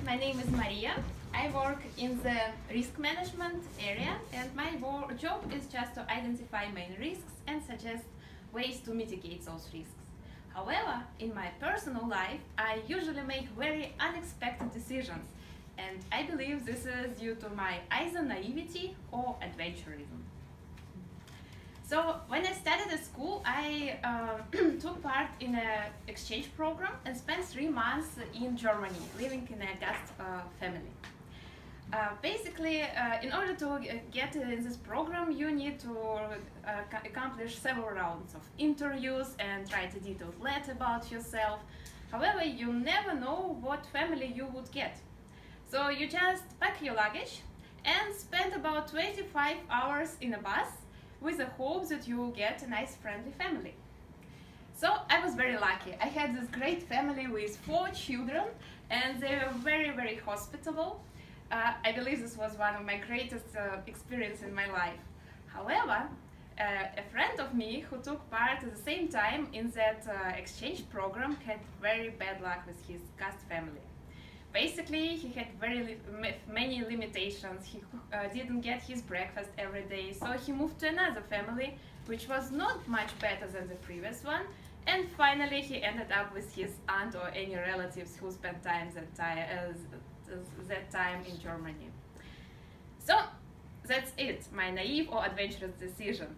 my name is Maria. I work in the risk management area, and my job is just to identify main risks and suggest ways to mitigate those risks. However, in my personal life, I usually make very unexpected decisions, and I believe this is due to my either naivety or adventurism. So when I studied at school, I took part in an exchange program and spent 3 months in Germany, living in a guest family. Basically, in order to get in this program, you need to accomplish several rounds of interviews and write a detailed letter about yourself. However, you never know what family you would get. So you just pack your luggage and spend about 25 hours in a bus with the hope that you will get a nice, friendly family. So I was very lucky. I had this great family with 4 children, and they were very, very hospitable. I believe this was one of my greatest experiences in my life. However, a friend of me who took part at the same time in that exchange program had very bad luck with his cast family. Basically, he had many limitations. He didn't get his breakfast every day, so he moved to another family, which was not much better than the previous one. And finally, he ended up with his aunt or any relatives who spent that time in Germany. So that's it, my naive or adventurous decision.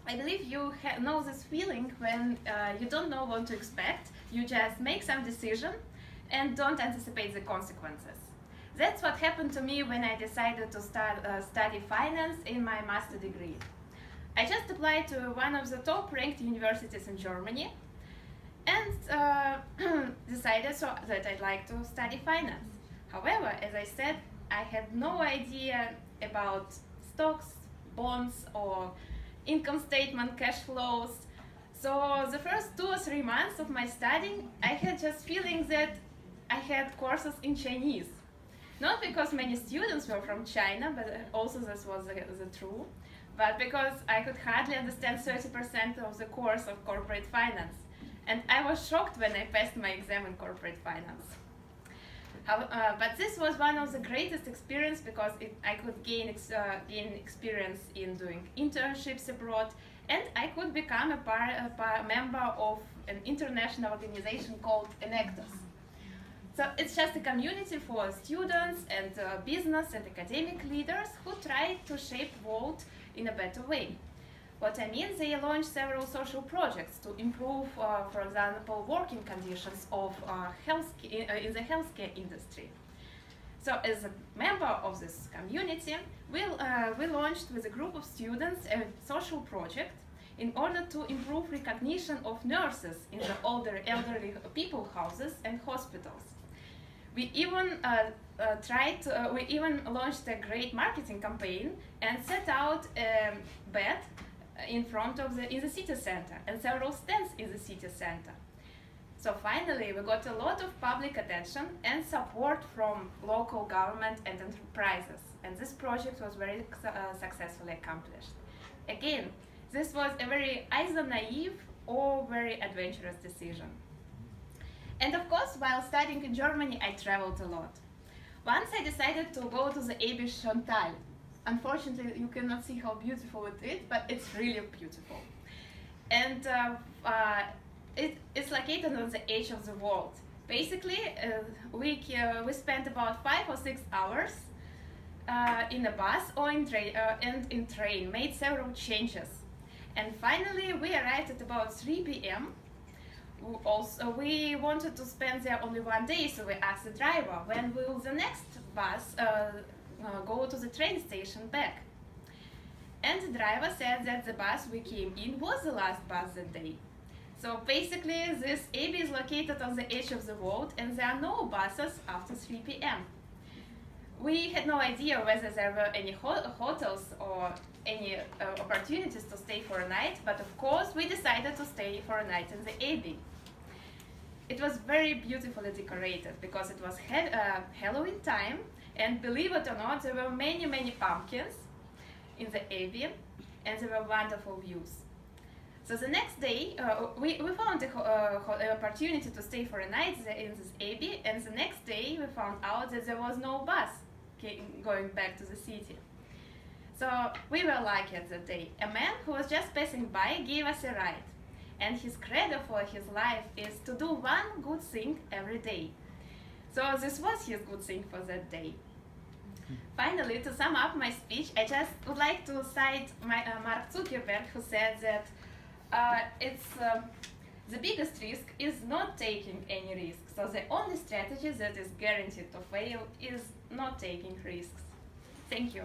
I believe you know this feeling when you don't know what to expect. You just make some decision and don't anticipate the consequences. That's what happened to me when I decided to study finance in my master degree. I just applied to one of the top-ranked universities in Germany and decided that I'd like to study finance. However, as I said, I had no idea about stocks, bonds, or income statement, cash flows. So the first 2 or 3 months of my studying, I had just feeling that I had courses in Chinese. Not because many students were from China, but also this was the true, but because I could hardly understand 30% of the course of corporate finance. And I was shocked when I passed my exam in corporate finance. But this was one of the greatest experiences because I could gain experience in doing internships abroad, and I could become a member of an international organization called Enactors. So it's just a community for students and business and academic leaders who try to shape the world in a better way. What I mean, they launched several social projects to improve, for example, working conditions of in the healthcare industry. So as a member of this community, we launched with a group of students a social project in order to improve recognition of nurses in the elderly people houses and hospitals. We even launched a great marketing campaign and set out a bed in the city center and several stands in the city center. So finally, we got a lot of public attention and support from local government and enterprises, and this project was very successfully accomplished. Again, this was a very either naive or very adventurous decision. And of course, while studying in Germany, I traveled a lot. Once I decided to go to the Abbey Chantal. Unfortunately, you cannot see how beautiful it is, but it's really beautiful. And it's located on the edge of the world. Basically, we spent about 5 or 6 hours in a bus or in train, made several changes. And finally, we arrived at about 3 p.m. We wanted to spend there only 1 day, so we asked the driver, when will the next bus go to the train station back? And the driver said that the bus we came in was the last bus that day. So basically, this Abbey is located on the edge of the world, and there are no buses after 3 p.m. We had no idea whether there were any hotels or any opportunities to stay for a night, but of course we decided to stay for a night in the Abbey. It was very beautifully decorated because it was Halloween time, and believe it or not, there were many pumpkins in the Abbey, and there were wonderful views. So the next day, we found an opportunity to stay for a night in this abbey, and the next day we found out that there was no bus going back to the city. So we were lucky at that day. A man who was just passing by gave us a ride, and his credo for his life is to do one good thing every day. So this was his good thing for that day. Finally, to sum up my speech, I just would like to cite Mark Zuckerberg, who said that the biggest risk is not taking any risks. So the only strategy that is guaranteed to fail is not taking risks. Thank you.